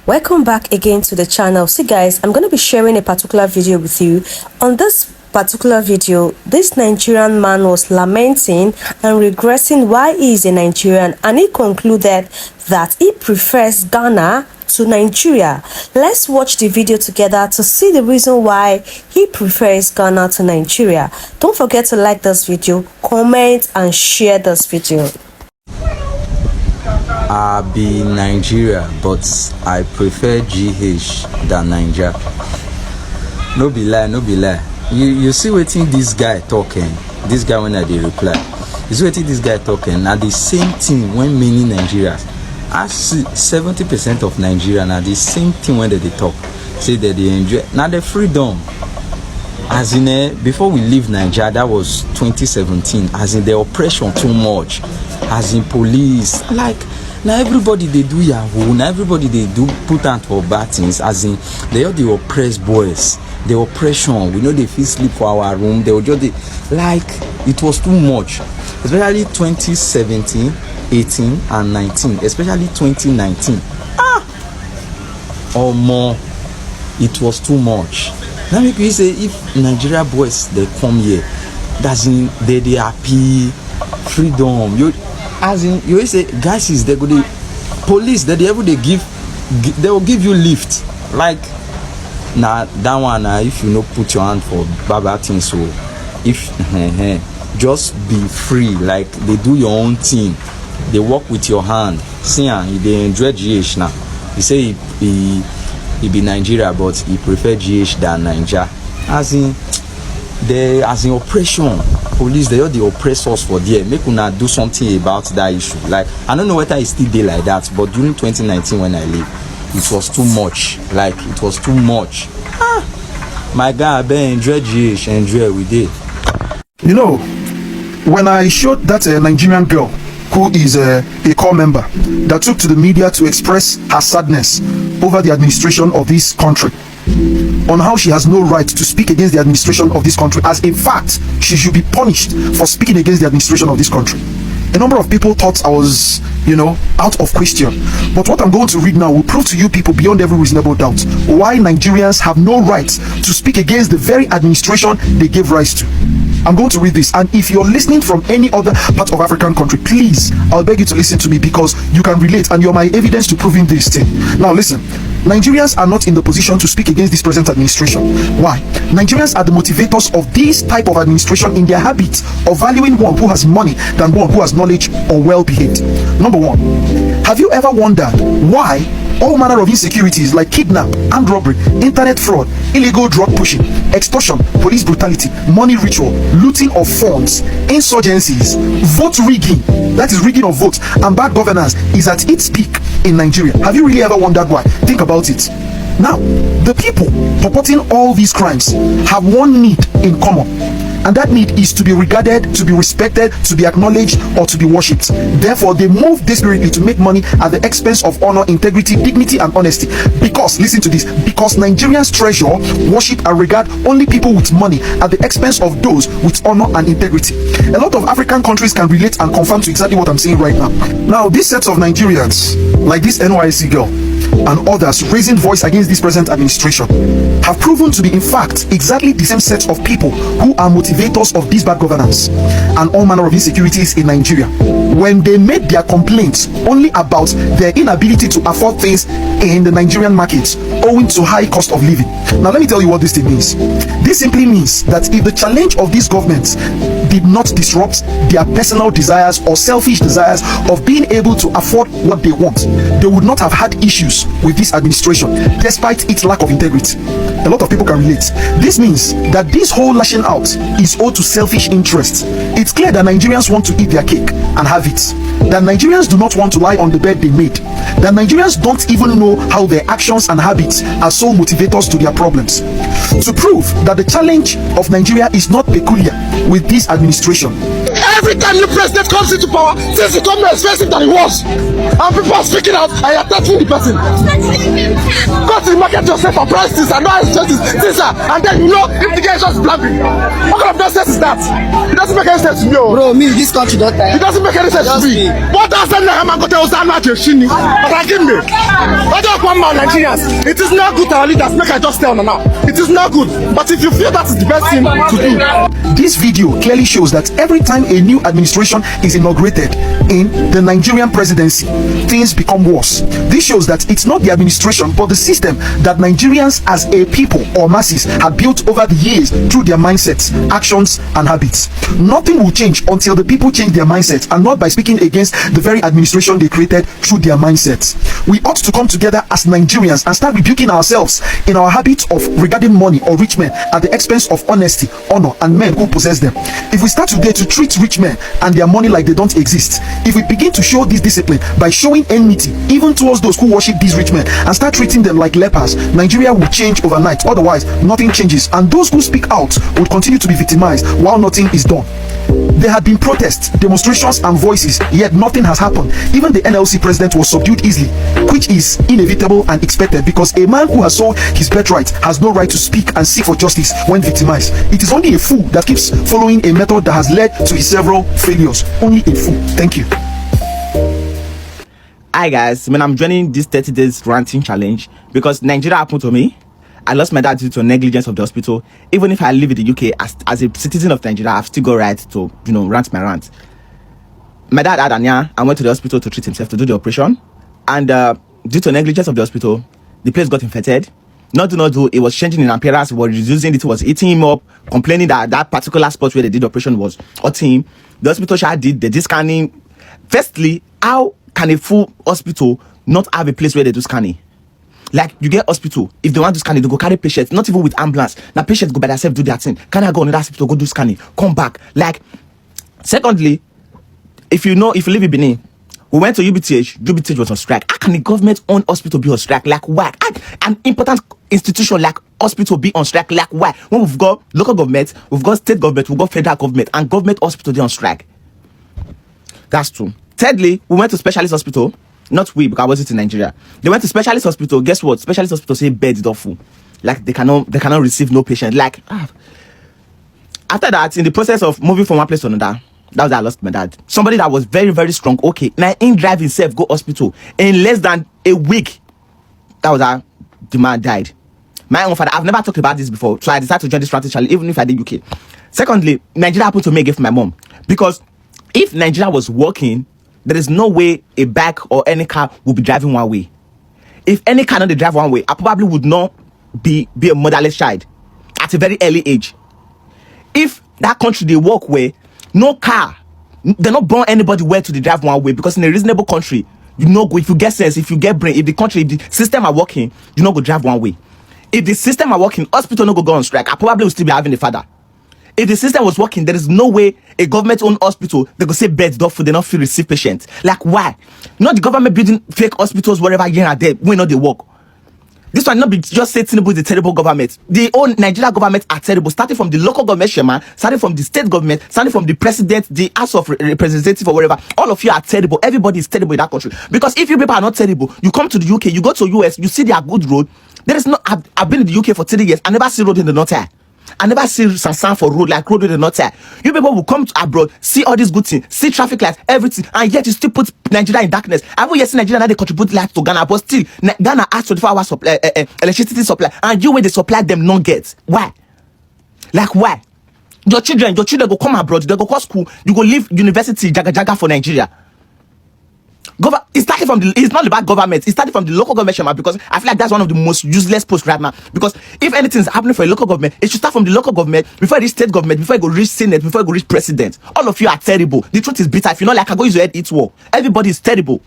Welcome back again to the channel. See guys, I'm going to be sharing a particular video with you. On this particular video, this Nigerian man was lamenting and regretting why he is a Nigerian, and he concluded that he prefers Ghana to Nigeria. Let's watch the video together to see the reason why he prefers Ghana to Nigeria. Don't forget to like this video, comment and share this video. I be Nigeria, but I prefer GH than Niger. No be lie, no be lie. You see wetin this guy talking? This guy when I dey reply, you see wetin this guy talking? Now the same thing when many Nigerians, I see 70% of Nigerians are the same thing when they talk. Say that they enjoy now the freedom. As in before we leave Nigeria, that was 2017. As in the oppression too much. As in police, like. Now everybody they do yahoo, now everybody they do put out for bad things, as in they are the oppressed boys, the oppression, we know they feel sleep for our room, they were just like it was too much, especially 2017, 18 and 19, especially 2019. Or more, it was too much. Now make you say if Nigeria boys they come here, that's in they happy, freedom, you as in you always say guys is they go the police that they ever they give they will give you lift like now that one if you no put your hand for bad things, so if just be free, like they do your own thing, they work with your hand. See they enjoy GH now. He say he be Nigeria but he prefer GH than Niger. As in oppression, police they are the oppressors for there. Make una do something about that issue. Like I don't know whether it's still there like that, but during 2019 when I leave, it was too much. Like it was too much. My guy, I enjoy GH, enjoy we did. You know, when I showed that Nigerian girl who is a core member that took to the media to express her sadness over the administration of this country, on how she has no right to speak against the administration of this country, as in fact she should be punished for speaking against the administration of this country. A number of people thought I was, out of question. But what I'm going to read now will prove to you people beyond every reasonable doubt why Nigerians have no right to speak against the very administration they gave rise to. I'm going to read this, and if you're listening from any other part of African country, please, I'll beg you to listen to me because you can relate and you're my evidence to proving this thing. Now listen, Nigerians are not in the position to speak against this present administration. Why? Nigerians are the motivators of this type of administration in their habit of valuing one who has money than one who has knowledge or well-behaved. Number one, have you ever wondered why all manner of insecurities like kidnap, armed robbery, internet fraud, illegal drug pushing, extortion, police brutality, money ritual, looting of funds, insurgencies, vote rigging, that is rigging of votes, and bad governance is at its peak in Nigeria? Have you really ever wondered why? Think about it. Now, the people purporting all these crimes have one need in common, and that need is to be regarded, to be respected, to be acknowledged, or to be worshipped. Therefore, they move desperately to make money at the expense of honor, integrity, dignity, and honesty. Because, listen to this, because Nigerians treasure, worship, and regard only people with money at the expense of those with honor and integrity. A lot of African countries can relate and confirm to exactly what I'm saying right now. Now, these sets of Nigerians, like this NYC girl, and others raising voice against this present administration, have proven to be in fact exactly the same set of people who are motivators of this bad governance and all manner of insecurities in Nigeria, when they made their complaints only about their inability to afford things in the Nigerian markets owing to high cost of living. Now let me tell you what this thing means. This simply means that if the challenge of these governments did not disrupt their personal desires or selfish desires of being able to afford what they want, they would not have had issues with this administration despite its lack of integrity. A lot of people can relate. This means that this whole lashing out is owed to selfish interests. It's clear that Nigerians want to eat their cake and have it. That Nigerians do not want to lie on the bed they made. That Nigerians don't even know how their actions and habits are sole motivators to their problems. To prove that the challenge of Nigeria is not peculiar with this administration, Every time new president comes into power, since the government is expensive than it was, and people are speaking out and you're touching the person. Go to the market yourself and price this and not expenses, this and then you know if the guy is just blabbing. What kind of nonsense is that? It doesn't make any sense to me. Bro, me this country don't tire. It doesn't make any sense to me. What does that Nahama go tell us that not your shini? But I give me. I don't want my Nigerians. It is not good to our leaders. Make I just tell now. It is not good. But if you feel that is the best thing to do. This video clearly shows that every time a new administration is inaugurated in the Nigerian presidency, things become worse. This shows that it's not the administration but the system that Nigerians as a people or masses have built over the years through their mindsets, actions and habits. Nothing will change until the people change their mindsets and not by speaking against the very administration they created through their mindsets. We ought to come together as Nigerians and start rebuking ourselves in our habits of regarding money or rich men at the expense of honesty, honor and men who possess them. If we start today to treat rich men and their money like they don't exist, if we begin to show this discipline by showing enmity even towards those who worship these rich men and start treating them like lepers, Nigeria will change overnight. Otherwise, nothing changes and those who speak out would continue to be victimized while nothing is done. There had been protests, demonstrations and voices, yet nothing has happened. Even the NLC president was subdued easily, which is inevitable and expected because a man who has sold his birthright has no right to speak and seek for justice when victimized. It is only a fool that keeps following a method that has led to his several failures. Only a fool. Thank you. Hi guys, I'm joining this 30 days ranting challenge because Nigeria happened to me. I lost my dad due to negligence of the hospital. Even if I live in the UK as a citizen of Nigeria, I've still got right to, rant my rant. My dad had anya and went to the hospital to treat himself, to do the operation. And due to negligence of the hospital, the place got infected. Not do, it was changing in appearance, it was reducing it, was eating him up, complaining that that particular spot where they did the operation was hurting him. The hospital they did scanning. Firstly, how can a full hospital not have a place where they do scanning? Like, you get hospital, if they want to scan it, they go carry patients, not even with ambulance. Now patients go by themselves, do their thing. Can I go on the hospital, go do scanning, come back? Like, secondly, if you live in Benin, we went to UBTH was on strike. How can a government-owned hospital be on strike? Like, why? An important institution like hospital be on strike? Like, why? When we've got local government, we've got state government, we've got federal government, and government hospital, they're on strike. That's true. Thirdly, we went to specialist hospital. Not we, because I wasn't in Nigeria. They went to specialist hospital. Guess what? Specialist hospital say beds don't full. Like they cannot receive no patient. Like after that, in the process of moving from one place to another, that was how I lost my dad. Somebody that was very, very strong. Okay, now in drive himself go hospital in less than a week. That was how the man died. My own father. I've never talked about this before, so I decided to join this strategy challenge, even if I did UK. Secondly, Nigeria happened to me again for my mom because if Nigeria was working, there is no way a bike or any car will be driving one way. If any car not they drive one way, I probably would not be a motherless child at a very early age. If that country they walk where no car, they're not born anybody where to they drive one way because in a reasonable country, you know go if you get sense, if you get brain, if the system are working, you know go drive one way. If the system are working, hospital no go on strike. I probably will still be having a father. If the system was working, there is no way a government-owned hospital, they go say beds don't full, they not feel receive patients. Like why? Not the government building fake hospitals wherever here and there, when not they work. This one not be just say Tinubu is the terrible government. The own Nigeria government are terrible, starting from the local government chairman, starting from the state government, starting from the president, the House of Representatives or whatever. All of you are terrible. Everybody is terrible in that country. Because if you people are not terrible, you come to the UK, you go to US, you see their good road. There is no. I've been in the UK for 30 years. I never see road in the north here. I never see Sansan for road like road in the north here. You people will come to abroad, see all these good things, see traffic lights, everything, and yet you still put Nigeria in darkness. I've always seen Nigeria now they contribute light to Ghana, but still Ghana has 24-hour supply, electricity supply, and you where they supply them non get. Why? Like why? Your children go come abroad, they go school, you go leave university jaga for Nigeria. It started from it's not about government, it started from the local government chairman, because I feel like that's one of the most useless posts right now. Because if anything is happening for a local government, it should start from the local government before it reach state government, before it go reach senate, before it go reach president. All of you are terrible. The truth is bitter. If you know, like I go use your head, eat war. Everybody is terrible.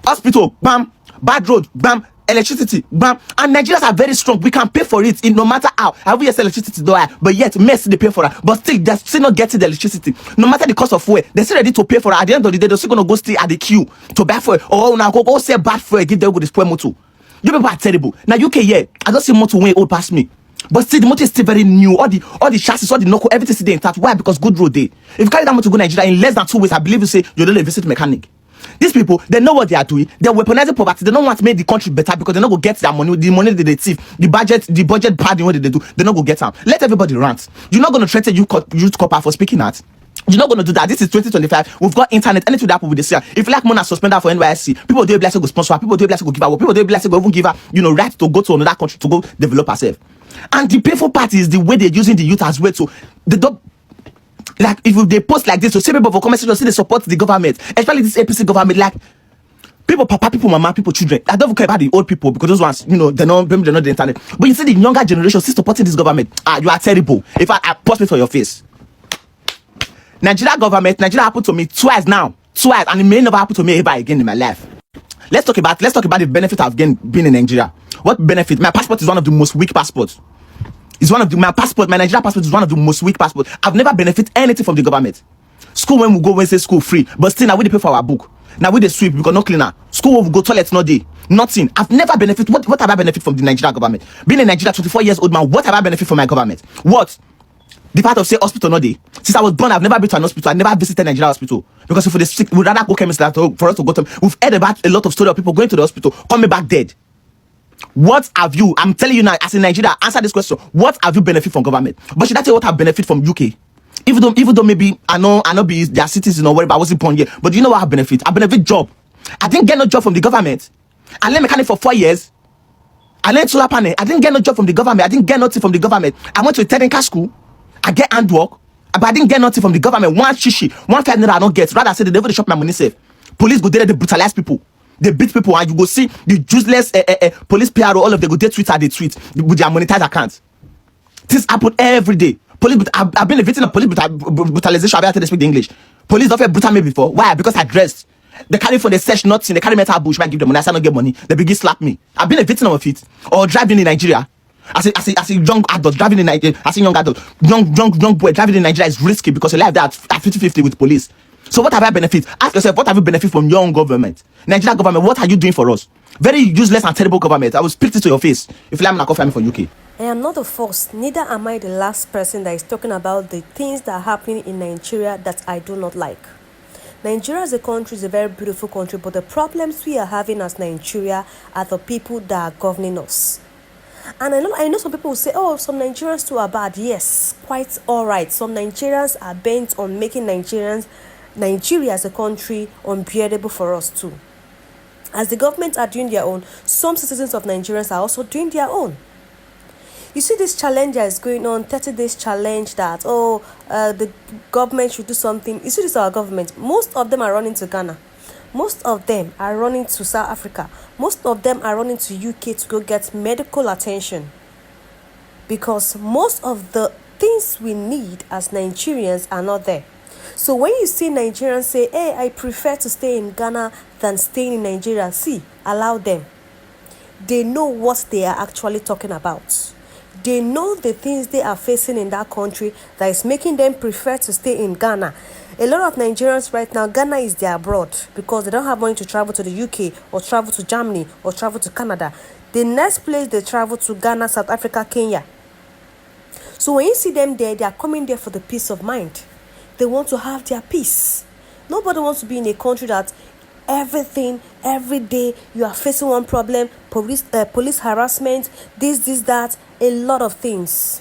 Hospital, bam. Bad road, bam. Electricity, bam. And Nigerians are very strong. We can pay for it in no matter how. Have we electricity though? But yet, mess they pay for it. But still, they're still not getting the electricity. No matter the cost of fuel, they're still ready to pay for it. At the end of the day, they're still gonna go stay at the queue to buy fuel. Or now go say bad fuel, give them with this poor motor. You people are terrible. Now UK, yeah, I don't see motor way old past me. But still, the motor is still very new. All the chassis, all the knuckle, everything still there intact. Why? Because good road day. If you carry that motor to go Nigeria in less than 2 weeks, I believe you say you don't visit mechanic. These people, they know what they are doing. They're weaponizing poverty. They don't want to make the country better because they're not going to get their money. The money they thief, the budget padding, what they do, they're not going to get them. Let everybody rant. You're not going to threaten youth copper for speaking out. You're not going to do that. This is 2025. We've got internet. Anything that happen with the CR. If you like money suspended for NYSC, people do blessing go sponsor. People do blessing go give her. People do blessing go even give her, right to go to another country to go develop herself. And the painful part is the way they're using the youth as well. So they don't. Like if they post like this, so say people for comment section, see they support the government, especially this APC government. Like people, papa, people, mama, people, children. I don't care about the old people because those ones, they're not the internet. But you see the younger generation still supporting this government. You are terrible. If I post it for your face. Nigeria happened to me twice, and it may never happen to me ever again in my life. Let's talk about the benefit I've gained being in Nigeria. What benefit? My passport is one of the most weak passports. My Nigeria passport is one of the most weak passports. I've never benefited anything from the government. School when we go, when say school free, but still now we pay for our book. Now we sweep because no cleaner. School when we go, toilets no day. Nothing. I've never benefited. What have I benefited from the Nigerian government? Being in Nigeria, 24 years old man, what have I benefited from my government? What? The part of say hospital no day. Since I was born, I've never been to an hospital. I never visited Nigeria hospital because if for the sick, we'd rather go chemist for us to go to. We've heard about a lot of story of people going to the hospital, coming back dead. What have you? I'm telling you now, as in Nigeria, answer this question. What have you benefit from government? But should I tell you what I benefit from UK? Even though maybe I know be their citizens or whatever, I wasn't born yet. But do you know what I benefit? I benefit job. I didn't get no job from the government. I learned mechanic for 4 years. I learned solar panel. I didn't get no job from the government. I didn't get nothing from the government. I went to a technical school. I get handwork, but I didn't get nothing from the government. One shishi, 1 5 naira I don't get. Rather, I say they never shop my money safe. Police go there, they brutalize people. They beat people, and you go see the useless police PRO, all of them go there Twitter, they tweet with their monetized accounts. This happen every day. I've been a victim of police brutalization. I've had to speak the English. Police don't feel brutal me before. Why? Because I dressed. They carry for the search nothing. They carry metal bush. I give them money. I say I don't get money. They begin slap me. I've been a victim of it. Or driving in Nigeria. As a young adult driving in Nigeria, as a young adult, young boy driving in Nigeria is risky because you live there at 50-50 with police. So what have I benefit? Ask yourself, what have you benefit from your own government? Nigeria government, what are you doing for us? Very useless and terrible government. I will speak this to your face if you like me for UK. I am not the first, neither am I the last person that is talking about the things that are happening in Nigeria that I do not like. Nigeria as a country is a very beautiful country, but the problems we are having as Nigeria are the people that are governing us. And I know some people will say, oh, some Nigerians too are bad. Yes, quite all right. Some Nigerians are bent on making Nigeria as a country unbearable for us too. As the government are doing their own, some citizens of Nigerians are also doing their own. You see this challenge that is going on, 30 days challenge that, the government should do something. You see this our government. Most of them are running to Ghana. Most of them are running to South Africa. Most of them are running to UK to go get medical attention. Because most of the things we need as Nigerians are not there. So when you see Nigerians say, hey, I prefer to stay in Ghana than staying in Nigeria, see, allow them. They know what they are actually talking about. They know the things they are facing in that country that is making them prefer to stay in Ghana. A lot of Nigerians right now, Ghana is their abroad because they don't have money to travel to the UK or travel to Germany or travel to Canada. The next place they travel to, Ghana, South Africa, Kenya. So when you see them there, they are coming there for the peace of mind. They want to have their peace. Nobody wants to be in a country that every day you are facing one problem, police harassment, this, that, a lot of things.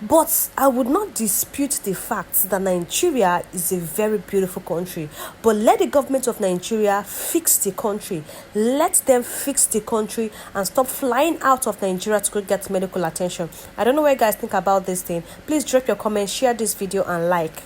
But I would not dispute the fact that Nigeria is a very beautiful country. But let the government of Nigeria fix the country. Let them fix the country and stop flying out of Nigeria to go get medical attention. I don't know what you guys think about this thing. Please drop your comments, share this video and like.